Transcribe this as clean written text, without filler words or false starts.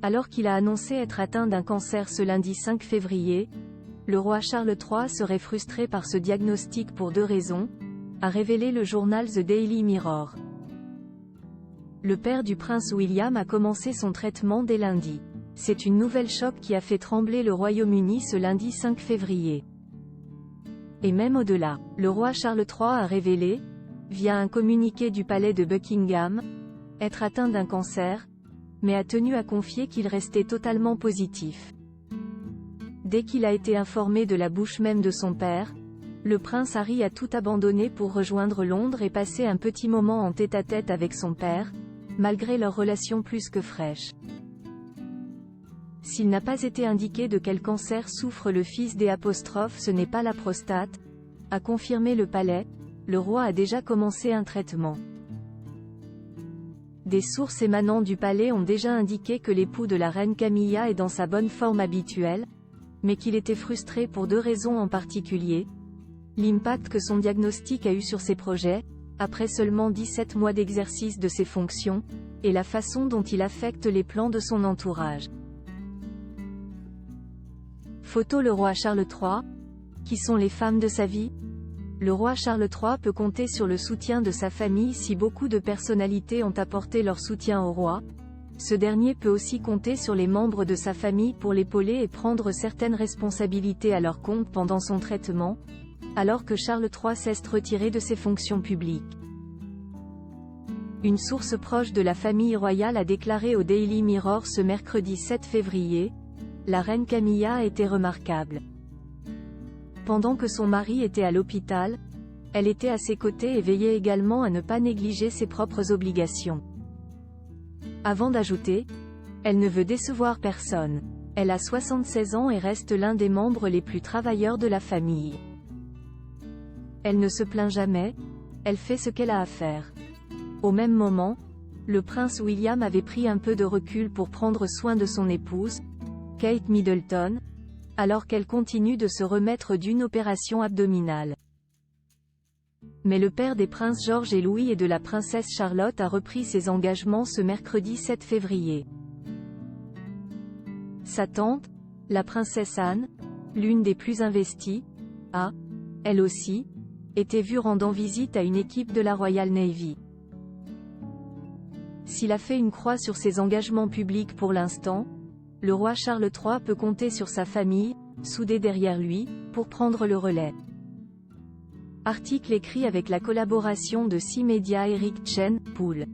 Alors qu'il a annoncé être atteint d'un cancer ce lundi 5 février, le roi Charles III serait frustré par ce diagnostic pour 2 raisons, a révélé le journal The Daily Mirror. Le père du prince William a commencé son traitement dès lundi. C'est une nouvelle choc qui a fait trembler le Royaume-Uni ce lundi 5 février. Et même au-delà, le roi Charles III a révélé, via un communiqué du palais de Buckingham, être atteint d'un cancer, mais a tenu à confier qu'il restait totalement positif. Dès qu'il a été informé de la bouche même de son père, le prince Harry a tout abandonné pour rejoindre Londres et passer un petit moment en tête-à-tête avec son père, malgré leur relation plus que fraîche. S'il n'a pas été indiqué de quel cancer souffre le fils des apostrophes, ce n'est pas la prostate, a confirmé le palais, le roi a déjà commencé un traitement. Des sources émanant du palais ont déjà indiqué que l'époux de la reine Camilla est dans sa bonne forme habituelle, mais qu'il était frustré pour 2 raisons en particulier. L'impact que son diagnostic a eu sur ses projets, après seulement 17 mois d'exercice de ses fonctions, et la façon dont il affecte les plans de son entourage. Photo le roi Charles III. Qui sont les femmes de sa vie? Le roi Charles III peut compter sur le soutien de sa famille si beaucoup de personnalités ont apporté leur soutien au roi. Ce dernier peut aussi compter sur les membres de sa famille pour l'épauler et prendre certaines responsabilités à leur compte pendant son traitement, alors que Charles III s'est retiré de ses fonctions publiques. Une source proche de la famille royale a déclaré au Daily Mirror ce mercredi 7 février, « La reine Camilla a été remarquable. Pendant que son mari était à l'hôpital, elle était à ses côtés et veillait également à ne pas négliger ses propres obligations. » Avant d'ajouter, « Elle ne veut décevoir personne. Elle a 76 ans et reste l'un des membres les plus travailleurs de la famille. Elle ne se plaint jamais, elle fait ce qu'elle a à faire. » Au même moment, le prince William avait pris un peu de recul pour prendre soin de son épouse, Kate Middleton, alors qu'elle continue de se remettre d'une opération abdominale. Mais le père des princes George et Louis et de la princesse Charlotte a repris ses engagements ce mercredi 7 février. Sa tante, la princesse Anne, l'une des plus investies, a, elle aussi, été vue rendant visite à une équipe de la Royal Navy. S'il a fait une croix sur ses engagements publics pour l'instant, le roi Charles III peut compter sur sa famille, soudée derrière lui, pour prendre le relais. Article écrit avec la collaboration de 6 médias. Eric Chen, Pool.